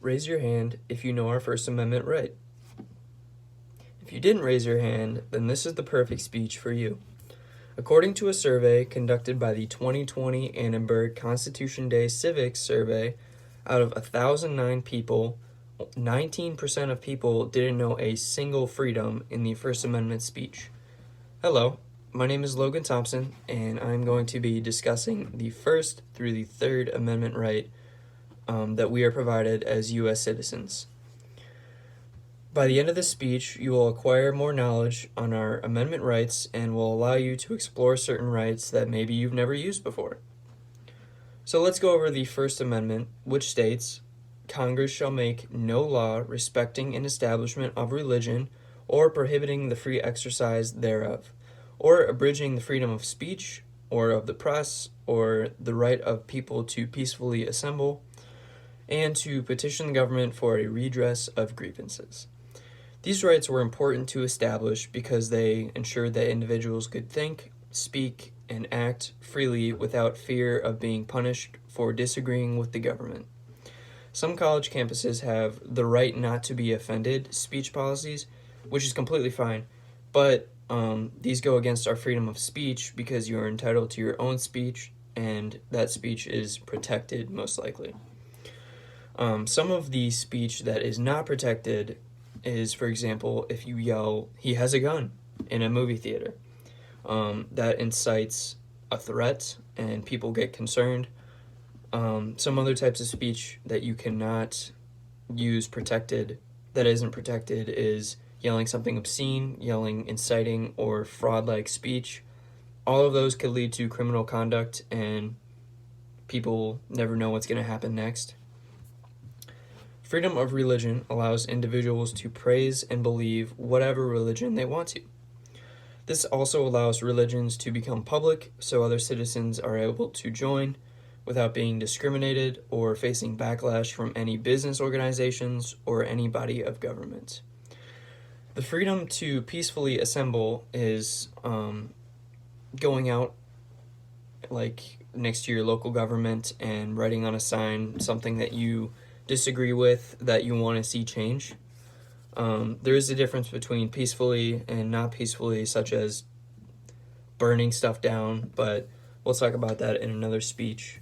raise your hand if you know our First Amendment right. If you didn't raise your hand, then this is the perfect speech for you. According to a survey conducted by the 2020 Annenberg Constitution Day Civics Survey, out of 1,009 people, 19% of people didn't know a single freedom in the First Amendment speech. Hello, my name is Logan Thompson, and I'm going to be discussing the First through the Third Amendment right that we are provided as U.S. citizens. By the end of this speech, you will acquire more knowledge on our amendment rights and will allow you to explore certain rights that maybe you've never used before. So let's go over the First Amendment, which states, Congress shall make no law respecting an establishment of religion or prohibiting the free exercise thereof, or abridging the freedom of speech or of the press or the right of people to peacefully assemble and to petition the government for a redress of grievances. These rights were important to establish because they ensured that individuals could think, speak, and act freely without fear of being punished for disagreeing with the government. Some college campuses have the right not to be offended speech policies, which is completely fine, but these go against our freedom of speech because you are entitled to your own speech, and that speech is protected most likely. Some of the speech that is not protected is, for example, if you yell, "He has a gun," in a movie theater. That incites a threat and people get concerned. Some other types of speech that you cannot use that isn't protected is yelling something obscene, yelling inciting or fraud-like speech. All of those could lead to criminal conduct and people never know what's going to happen next. Freedom of religion allows individuals to praise and believe whatever religion they want to. This also allows religions to become public so other citizens are able to join without being discriminated or facing backlash from any business organizations or any body of government. The freedom to peacefully assemble is going out like next to your local government and writing on a sign something that you disagree with that you want to see change. There is a difference between peacefully and not peacefully, such as burning stuff down, but we'll talk about that in another speech.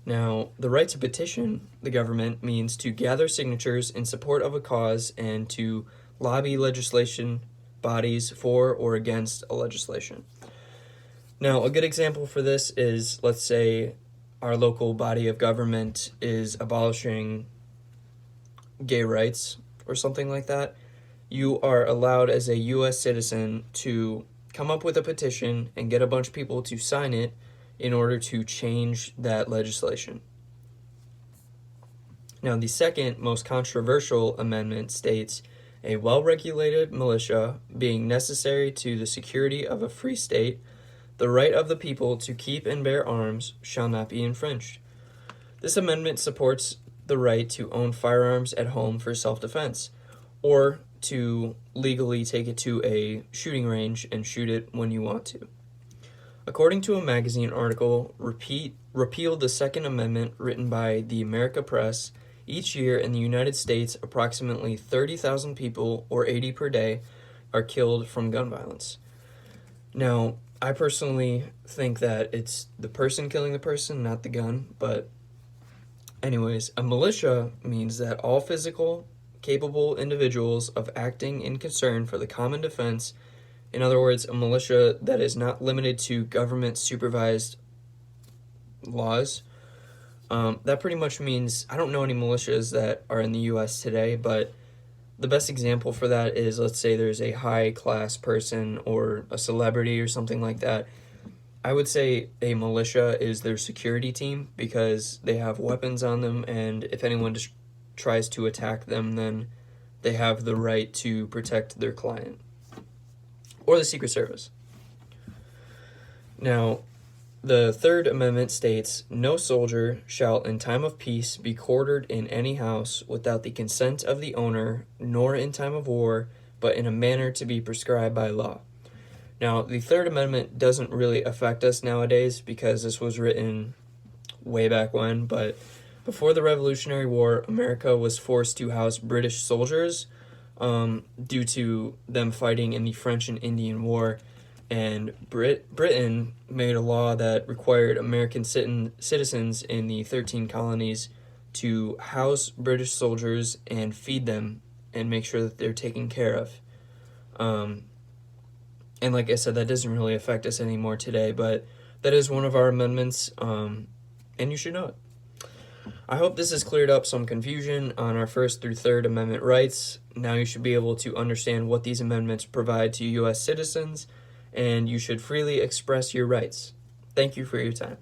Now, the right to petition the government means to gather signatures in support of a cause and to lobby legislation bodies for or against a legislation. Now, a good example for this is, let's say, our local body of government is abolishing gay rights or something like that. You are allowed as a U.S. citizen to come up with a petition and get a bunch of people to sign it in order to change that legislation. Now, the second most controversial amendment states, a well-regulated militia being necessary to the security of a free state, the right of the people to keep and bear arms shall not be infringed. This amendment supports the right to own firearms at home for self-defense, or to legally take it to a shooting range and shoot it when you want to. According to a magazine article, repealed the Second Amendment written by the America Press, each year in the United States, approximately 30,000 people, or 80 per day, are killed from gun violence. Now, I personally think that it's the person killing the person, not the gun, but anyways, a militia means that all physical, capable individuals of acting in concern for the common defense, in other words, a militia that is not limited to government-supervised laws. That pretty much means, I don't know any militias that are in the U.S. today, but the best example for that is, let's say there's a high-class person or a celebrity or something like that. I would say a militia is their security team because they have weapons on them, and if anyone just tries to attack them, then they have the right to protect their client. Or the Secret Service. Now, the Third Amendment states, no soldier shall in time of peace be quartered in any house without the consent of the owner, nor in time of war, but in a manner to be prescribed by law. Now, the Third Amendment doesn't really affect us nowadays because this was written way back when, but Before the Revolutionary War, America was forced to house British soldiers due to them fighting in the French and Indian War. And Britain made a law that required American citizens in the 13 colonies to house British soldiers and feed them and make sure that they're taken care of. And like I said, that doesn't really affect us anymore today, but that is one of our amendments, and you should know it. I hope this has cleared up some confusion on our First through Third Amendment rights. Now you should be able to understand what these amendments provide to U.S. citizens, and you should freely express your rights. Thank you for your time.